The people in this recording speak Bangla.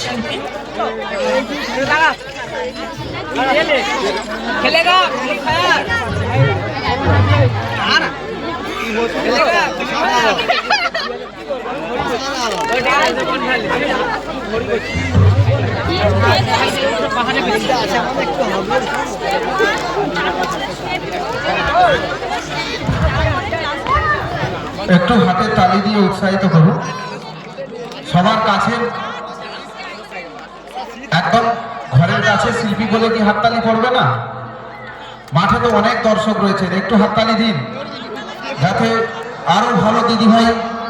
শিল্পী খেলেগা একটু হাতে তালি দিয়ে উৎসাহিত করুন সবার কাছে। একদম ঘরের কাছে শিল্পী বলে কি হাততালি পড়বে না? মাঠে তো অনেক দর্শক রয়েছেন, একটু হাততালি দিন যাতে আরো ভালো দিদিভাই